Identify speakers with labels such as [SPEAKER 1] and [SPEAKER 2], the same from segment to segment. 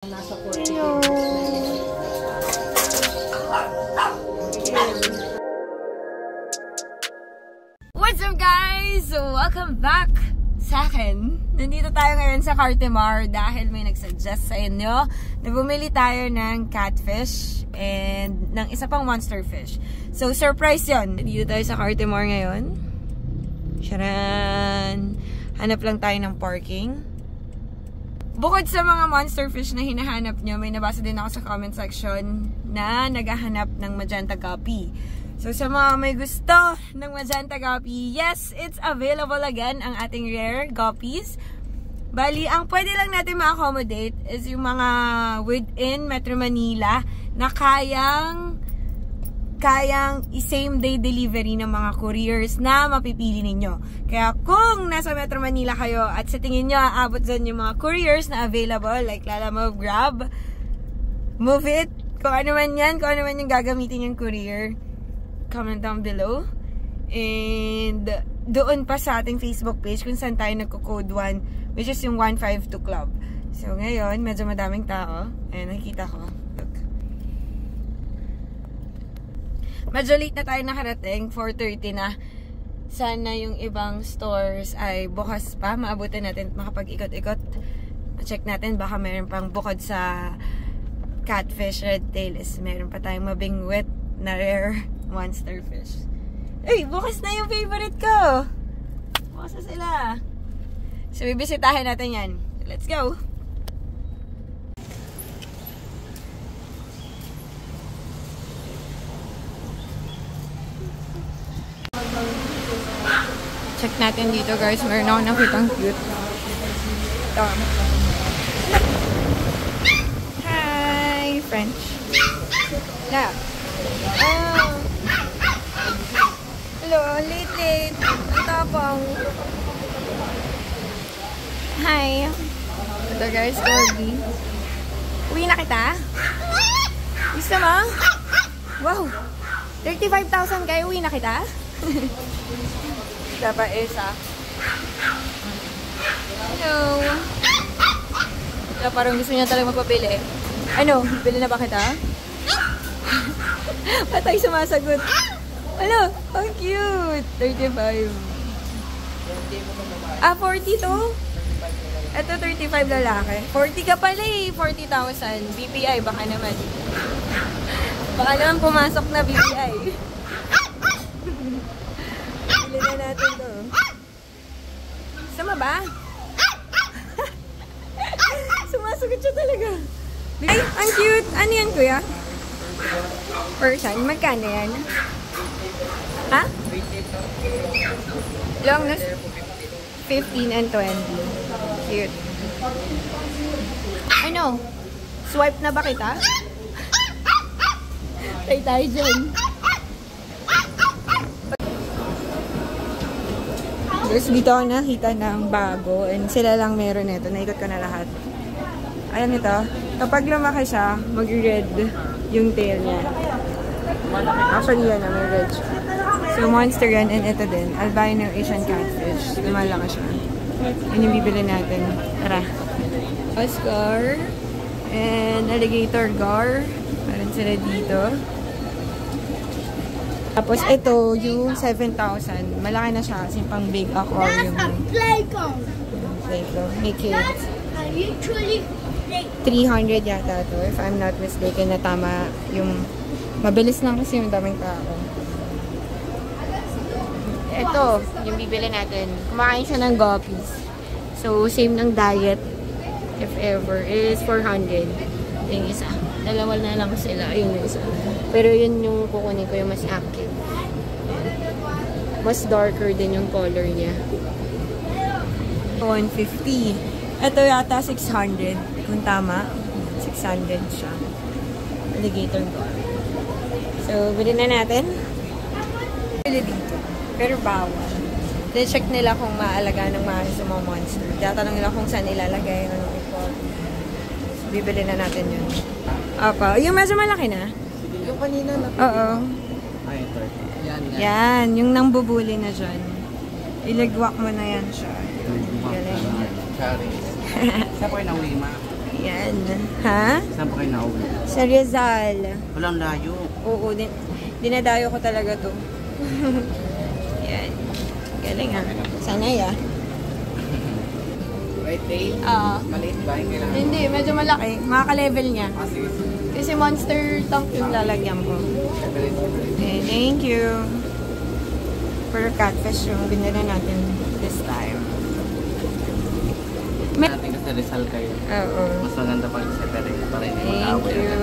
[SPEAKER 1] Hello! What's up guys? Welcome back sa akin. Nandito tayo ngayon sa Cartimar dahil may nagsuggest sa inyo na bumili tayo ng catfish and ng isa pang monster fish. So surprise yon. Nandito tayo sa Cartimar ngayon. Sharan! Hanap lang tayo ng parking. Bukod sa mga monster fish na hinahanap nyo, may nabasa din ako sa comment section na naghahanap ng magenta guppy. So sa mga may gusto ng magenta guppy, yes, it's available again ang ating rare guppies. Bali, ang pwede lang natin ma-accommodate is yung mga within Metro Manila na kayang same day delivery ng mga couriers na mapipili ninyo. Kaya kung nasa Metro Manila kayo at sa tingin nyo aabot dyan yung mga couriers na available like Lalamove, Grab, Move It, kung ano man yan, kung ano man yung gagamitin yung courier, comment down below. And doon pa sa ating Facebook page kung saan tayo nagko-code 1, which is yung 152 Club. So ngayon, medyo madaming tao. Ayan, nakikita ko. Medyo late na tayo nakarating, 4:30 na. Sana yung ibang stores ay bukas pa, maabutan natin makapag-ikot-ikot. Check natin, baka meron pang bukod sa catfish, red tail is meron pa tayong mabingwit na rare monster fish. Ay, bukas na yung favorite ko! Bukas na sila. So, bibisitahin natin yan. Let's go! Check natin dito guys, meron ako nakitang cute. Ito. Hi! French. Yeah. Oh. Hello, late. Ang tapang. Hi. Ito guys, Corgi. Uwi na kita? Gusto mo? Wow! 35,000 kayo, uwi na kita? Dapat isa. Hello. Kaya parang gusto niya talagang magpapili. Ano? Bili na ba kita? Patay sumasagot. Hello. Ang cute. 35. 40 to? Ito 35 lalaki. 40 ka pala eh. 40,000. BPI baka naman. Baka naman pumasok na BPI. Bili na natin to. Sama ba? Sumasagot siya talaga. Ay, ang cute. Ano yan, kuya? Persian. Magkano yan? Ha? Long nose? 15 and 20. Cute. Ano? Swipe na ba kita? Try tayo dyan. Guys, dito ako nakita ng bago and sila lang meron nito. Naikot ko na lahat. Ayan ito. Kapag lumaki siya, mag-red yung tail niya. Actually yan, may red siya. So, monster yan and ito din. Albino Asian catfish. Lumalaki siya. Yan yung bibili natin. Tara. Oscar and alligator gar. Meron sila dito. Tapos ito, yung 7,000. Malaki na siya kasi pang big aquarium.
[SPEAKER 2] That's a playground.
[SPEAKER 1] Playground. May kids. 300 yata to, if I'm not mistaken, na tama yung mabilis lang kasi yung daming tao. Ito, yung bibili natin. Kumakain siya ng guppies. So, same ng diet, if ever, is 400. Yung isa. Dalawa na lang sila. Ayun yung isa. Pero yun yung kukunin ko, yung mas active. Mas darker din yung color niya. 150. Ito yata 600. Kung tama, 600 siya. Alligator gar. So, bilhin na natin. Bili dito. Pero bawal. Then, check nila kung maalaga ng maayos sa mga monster. Tatanong nila kung saan ilalagay. Anong ipot. So, bibili na natin yun. Opo. Yung medyo malaki na.
[SPEAKER 3] Yung kanina na.
[SPEAKER 1] Oo.
[SPEAKER 3] Ay, ito.
[SPEAKER 1] Yan. Yung nang bubuli na dyan. Iligwak mo na yan siya. Galing.
[SPEAKER 3] Sa po yung nauwi, ma.
[SPEAKER 1] Yan. Ha?
[SPEAKER 3] Saan pa kayo nauwi?
[SPEAKER 1] Sa Rizal.
[SPEAKER 3] Walang layo.
[SPEAKER 1] Oo, dinadayo ko talaga to. Yan. Galing ah. Sanay ah.
[SPEAKER 3] Right, Dave? Maliit ba yung kailangan?
[SPEAKER 1] Hindi, medyo malaki. Makaka-level niya.
[SPEAKER 3] Sige.
[SPEAKER 1] Kasi monster tank yung lalagyan ko. Okay, thank you. For catfish yung binila natin this time.
[SPEAKER 3] Natin kasi Rizal kayo.
[SPEAKER 1] Oo.
[SPEAKER 3] Mas maganda pag separate para hindi
[SPEAKER 1] Thank
[SPEAKER 3] mag-away.
[SPEAKER 1] you.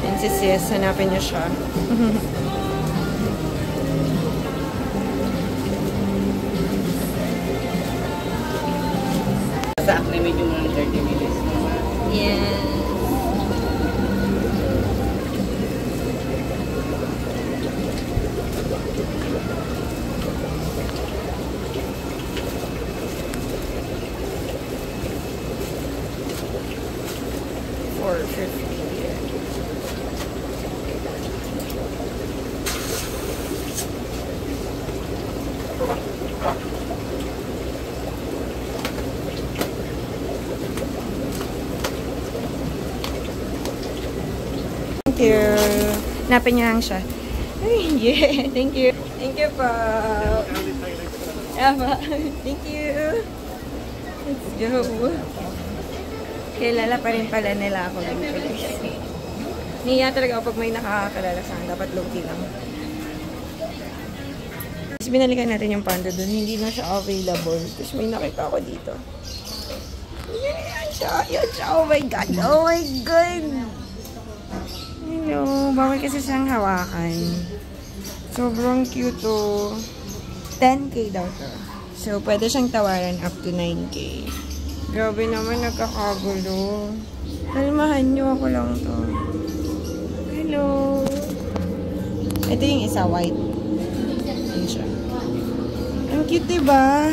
[SPEAKER 1] And si Sis, hanapin niyo siya.
[SPEAKER 3] Sa acne medyo mga 30 minutes naman.
[SPEAKER 1] Yes. Thank you. Napin niya lang siya. Ay, yeah. Thank you. Thank you po. Aba. Thank you. Let's go. Kilala pa rin pala nila ako. Niya talaga ako pag may nakakakalala sa akin. Dapat low-key lang. Tapos binalikan natin yung panda doon. Hindi na siya available. Tapos may nakita ako dito. Yan siya. Yan siya. Oh my God. Oh my God. Hello. Bawal kasi siyang hawakan. Sobrang cute to. 10K daw to. So, pwede siyang tawaran up to 9K. Grabe naman, nagkakagulo. Kalmahan nyo, ako lang to. Hello. Ito yung isa, white. Yan siya. Ang cute, diba?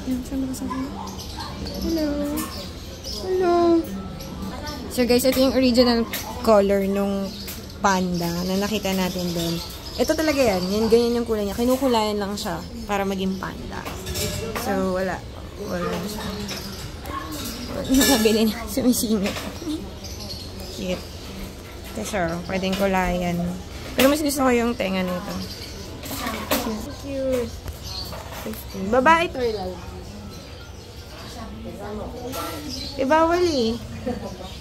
[SPEAKER 1] Yan, saan ba kasama? Hello. Hello. So guys, ito yung original color nung panda na nakita natin doon. Ito talaga yan. Yan, ganyan yung kulay niya. Kinukulayan lang siya para maging panda. So, wala. Wala na siya. Nakabili na. Sumisingit. Cute. Ito siya. Pwedeng kulayan. Pero mas gusto ko yung tenga nito. Cute. Babae to, Ilal. Bawal eh.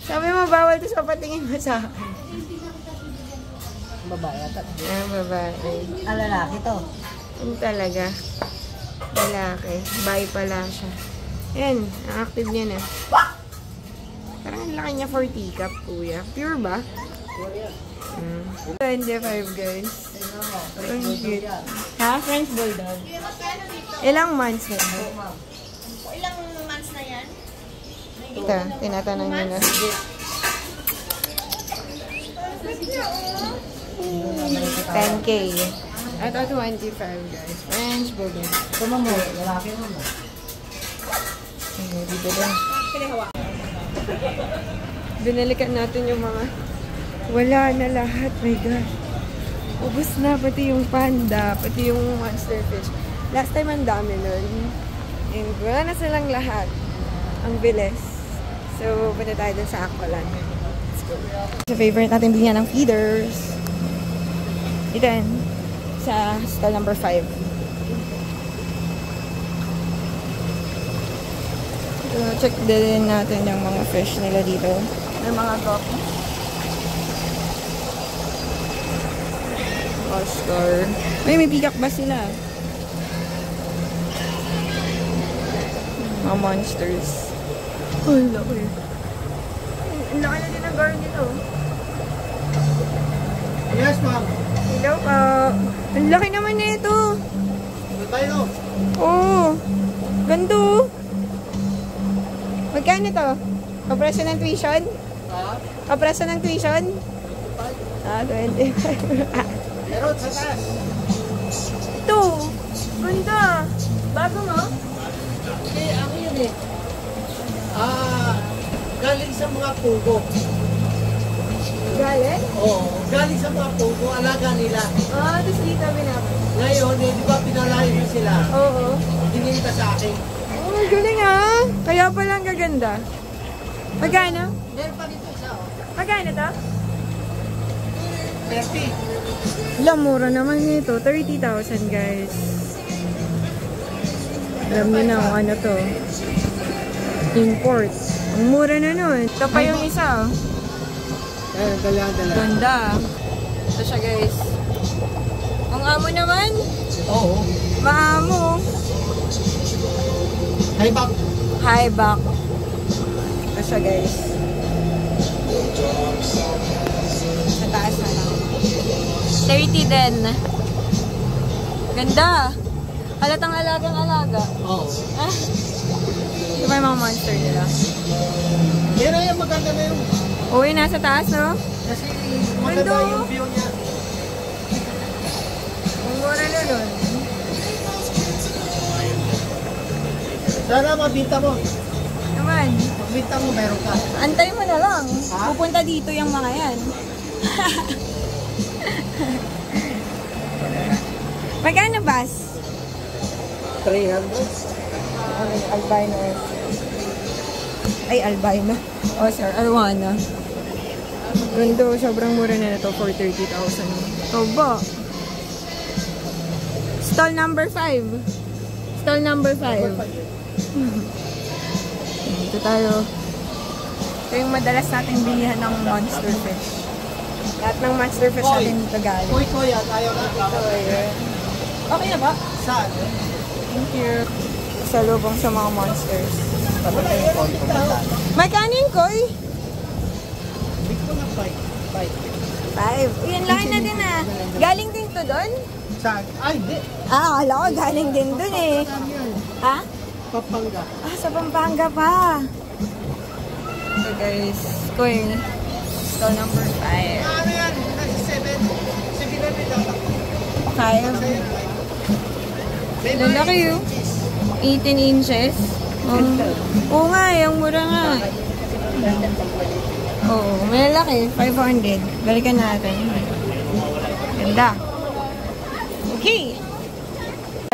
[SPEAKER 1] Sabi mo, bawal to sa patingin mo sa akin.
[SPEAKER 3] Babae ata.
[SPEAKER 1] Babae.
[SPEAKER 3] Lalaki to.
[SPEAKER 1] Ano talaga? Lalaki. Bye pala siya. Yan. Ang active niya na. Parang ang laki niya for teacup, kuya. Pure ba? 25 guys. Ang cute. Ha? French Bulldog. Ilang months na ito?
[SPEAKER 2] Ilang months na yan?
[SPEAKER 1] Ito, tinatanong niyo na. 10K. Ito, 25 guys. French Bulldog.
[SPEAKER 3] Ito mo, lalaki mo.
[SPEAKER 1] Dito din. Binalikan natin yung mga wala na lahat. My gosh. Ubus na pati yung panda, pati yung monster fish. Last time ang dami nun. And wala na silang lahat. Ang bilis. So, punta tayo dun sa Aqualand. Let's go. Sa favorite natin bilhin ng feeders. Dito yan. Sa stall number 5. So, check din natin yung mga fish nila dito. May mga guppies. Oscar. May peacock ba sila? Mga monsters. Oh, laki. Ang laki na din ang garden dito.
[SPEAKER 3] Yes, ma'am.
[SPEAKER 1] Hello po. Ang laki naman na ito.
[SPEAKER 3] Ito tayo.
[SPEAKER 1] Oh. Ganda. Magkano to? Kapreso ng tuition?
[SPEAKER 3] Ha?
[SPEAKER 1] Kapreso ng tuition? 25.
[SPEAKER 3] Meron sa taas.
[SPEAKER 1] Ito. Ganda. Bago mo?
[SPEAKER 3] Hindi, ako yun eh. Galing sa mga pugo.
[SPEAKER 1] Galing?
[SPEAKER 3] Oo, galing sa mga pugo, alaga nila.
[SPEAKER 1] Tapos dito binabay.
[SPEAKER 3] Ngayon, di ba pinalayo nyo sila?
[SPEAKER 1] Oo.
[SPEAKER 3] Gininta sa akin.
[SPEAKER 1] Oh, Ang galing ah. Kaya palang gaganda. Magkano?
[SPEAKER 3] Meron pa dito isa, oh.
[SPEAKER 1] Magkano to?
[SPEAKER 3] 30.
[SPEAKER 1] Wala, mura naman ito. 30,000 guys. Alam niyo na kung ano to. Import. Ang mura na nun. Ito pa yung isa oh.
[SPEAKER 3] Ayan, dala.
[SPEAKER 1] Ganda. Ito siya guys. Ang amo naman.
[SPEAKER 3] Oo.
[SPEAKER 1] Maamo.
[SPEAKER 3] High back.
[SPEAKER 1] High back. Ito siya guys. Sa taas na lang. 30 din. Ganda. Halatang alagang-alaga.
[SPEAKER 3] Oo.
[SPEAKER 1] Ah. Ito pa yung mga monster nila.
[SPEAKER 3] Yan na yan, maganda na yung...
[SPEAKER 1] Uy, nasa taas no?
[SPEAKER 3] Kasi maganda
[SPEAKER 1] Ganda.
[SPEAKER 3] yung view niya.
[SPEAKER 1] Ang mura na nun.
[SPEAKER 3] Sana mabita mo.
[SPEAKER 1] Naman.
[SPEAKER 3] Mabita mo, meron ka.
[SPEAKER 1] Antay mo na lang.
[SPEAKER 3] Ha?
[SPEAKER 1] Pupunta dito yung mga yan. Magkano bas?
[SPEAKER 3] 300.
[SPEAKER 1] Albino. Ay, albino. Oh, sir. Arwana. Ganda. Sobrang mura na ito for 30,000. Ito ba? Stall number 5. Stall number 5. Ito tayo. Ito yung madalas natin bilihan ng monster fish. Lahat ng monster fish natin dito galing.
[SPEAKER 3] Uy, kuya, tayo na.
[SPEAKER 1] Ito, ayun. Okay na ba?
[SPEAKER 3] Saan?
[SPEAKER 1] Thank you. Salubong sa mga monsters.
[SPEAKER 3] Wala yan, pumunta.
[SPEAKER 1] May kanin ko eh.
[SPEAKER 3] Big ko na 5.
[SPEAKER 1] 5. Yan, laki na din ah. Galing din to doon?
[SPEAKER 3] Saan? Ay, di.
[SPEAKER 1] Ah, akala ko galing din doon eh.
[SPEAKER 3] Saan yan?
[SPEAKER 1] Ha?
[SPEAKER 3] Pampanga.
[SPEAKER 1] Ah, sa Pampanga pa. So guys, coin. Stall number 5.
[SPEAKER 3] Ano yan? Nasa 7. Sige na rin dapat.
[SPEAKER 1] 5. Lalaki yun. 18 inches. Oo nga, yung mura nga. Oo, may lalaki. 500. Balikan natin. Ganda. Okay.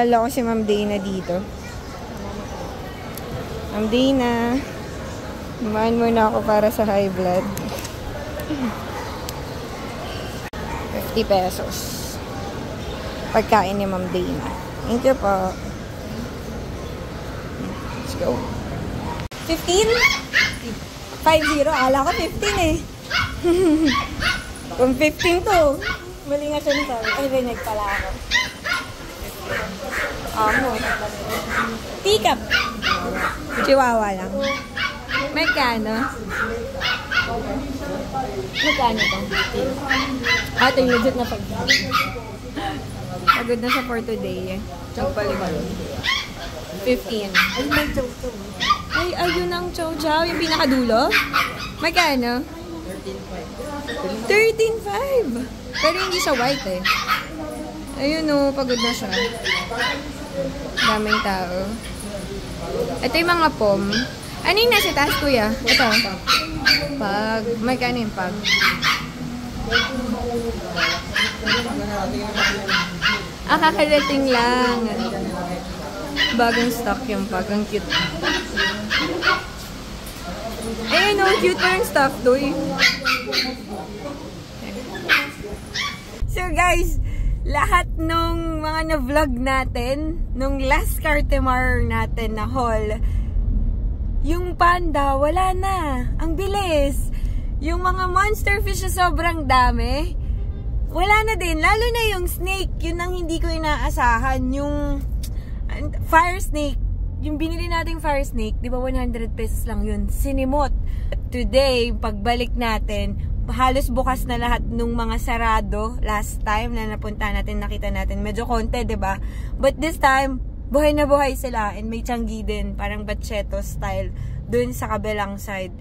[SPEAKER 1] Lalo ko si Ma'am Dana dito. Ma'am Dana. Dumaan muna ako para sa high blood. 50 pesos. Pagkain ni Ma'am Dana. Thank you po. Let's go. 15? 5-0. Ala ko 15 eh. Kung 15 to. Mali nga siya nasabi. Ay, rinig pala ako. Amo. Teacup. Chihuahua lang. Magkano? Magkano to? Ito yung legit na pag. Pagod na siya for today. Nagpalimod. 15.
[SPEAKER 3] Ay, may chow-chow.
[SPEAKER 1] Ay, ayun ang chow-chow. Yung pinakadulo? Magkano? 13.5. Pero hindi siya white eh. Ayun o, pagod na siya. Daming tao. Ito yung mga pom. Ano yung nasa taas, kuya? Ito. Pag. Magkano yung pag? Kakarating lang. Bagong stock yung pag. Ang cute. Eh, no, cute pa yung stuff, doy. So, guys, lahat nung mga na-vlog natin, nung last Cartimar natin na haul, yung panda, wala na. Ang bilis. Yung mga monster fish na sobrang dami, wala na din. Lalo na yung snake, yun ang hindi ko inaasahan. Yung fire snake, yung binili nating fire snake, di ba 100 pesos lang yun. Sinimot. Today, pagbalik natin, halos bukas na lahat nung mga sarado last time na napunta natin, nakita natin. Medyo konti, di ba? But this time, buhay na buhay sila and may tiyanggi din, parang bacheto style dun sa kabilang side.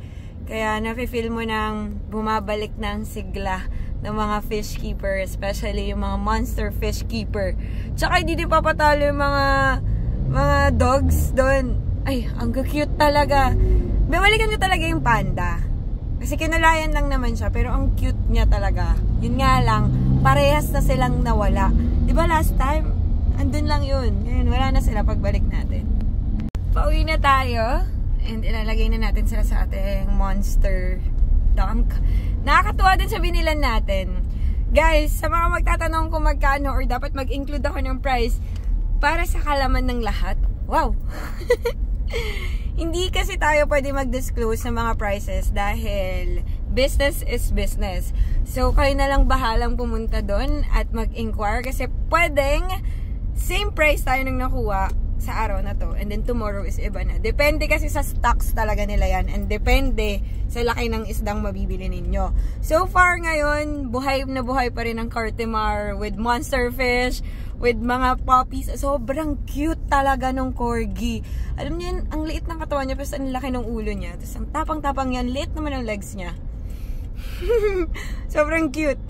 [SPEAKER 1] Kaya nafe-feel mo nang bumabalik ng sigla ng mga fish keeper, especially yung mga monster fish keeper. Tsaka hindi din papatalo yung mga dogs doon. Ay, ang cute talaga. Bumalikan ko talaga yung panda. Kasi kinulayan lang naman siya, pero ang cute niya talaga. Yun nga lang, parehas na silang nawala. Diba last time, andun lang yun. Ngayon, wala na sila pagbalik natin. Pauwi na tayo. And ilalagay na natin sila sa ating monster tank. Nakakatuwa din sa binilan natin. Guys, sa mga magtatanong kung magkano or dapat mag-include ako ng price para sa kalaman ng lahat. Wow! Hindi kasi tayo pwede mag-disclose ng mga prices dahil business is business. So, kayo na lang bahalang pumunta doon at mag-inquire kasi pwedeng same price tayo nang nakuha sa araw na to. And then tomorrow is iba na. Depende kasi sa stocks talaga nila yan. And depende sa laki ng isdang mabibili ninyo. So far ngayon, buhay na buhay pa rin ang Cartimar with monster fish, with mga puppies. Sobrang cute talaga nung corgi. Alam niyo yun, ang liit ng katawan niya, pero ang laki ng ulo niya. Tapos ang tapang-tapang yan, liit naman ang legs niya. Sobrang cute.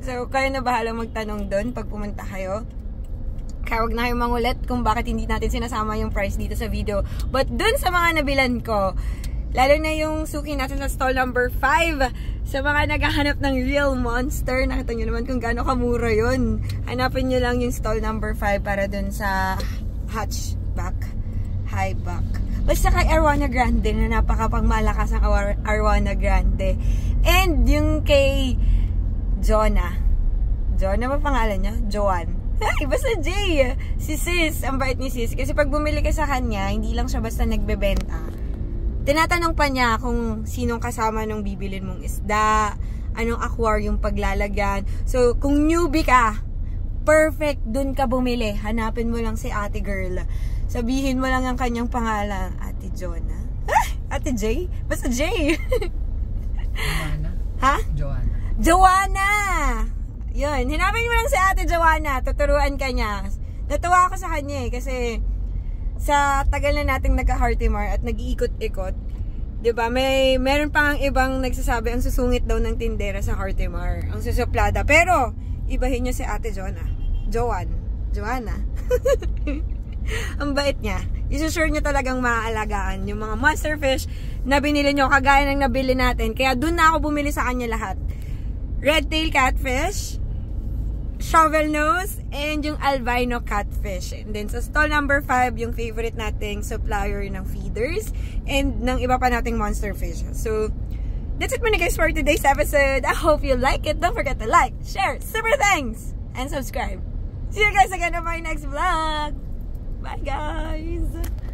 [SPEAKER 1] So, kayo na bahala magtanong doon pag pumunta kayo. Kaya wag na kayong mangulit kung bakit hindi natin sinasama yung price dito sa video. But dun sa mga nabilan ko, lalo na yung suki natin sa stall number 5, sa mga naghahanap ng real monster, nakita nyo naman kung gaano kamura yun. Hanapin nyo lang yung stall number 5 para dun sa hatchback, highback. Basta kay Arowana Grande na napakapangmalakas ang Arowana Grande. And yung kay Jonah. Jonah ba pangalan niya? Joanne. Ay, basta Jay. Si Sis, ang bait ni Sis. Kasi pag bumili ka sa kanya, hindi lang siya basta nagbebenta. Tinatanong pa niya kung sinong kasama nung bibilin mong isda, anong aquarium paglalagyan. So, kung newbie ka, perfect dun ka bumili. Hanapin mo lang si ate girl. Sabihin mo lang ang kanyang pangalan. Ate Jonah. Ate Jay? Basta Jay.
[SPEAKER 3] Joanna.
[SPEAKER 1] Ha?
[SPEAKER 3] Joanna.
[SPEAKER 1] Joanna! Yun, hinapin mo lang si ate Joanna, tuturuan ka niya. Natuwa ako sa kanya kasi sa tagal na nating nagka-Cartimar at nag-iikot-ikot, diba, meron pang ibang nagsasabi ang susungit daw ng tindera sa Cartimar, ang susuplada. Pero, ibahin niyo si ate Joanna. Ang bait niya. Isusure niyo talagang maaalagaan yung mga monster fish na binili niyo, kagaya ng nabili natin. Kaya dun na ako bumili sa kanya lahat. Red-tail catfish, shovel nose, and yung albino catfish. And then sa stall number 5, yung favorite nating supplier ng feeders and ng iba pa nating monster fish. So, that's it muna guys for today's episode. I hope you like it. Don't forget to like, share, super thanks, and subscribe. See you guys again on my next vlog. Bye guys!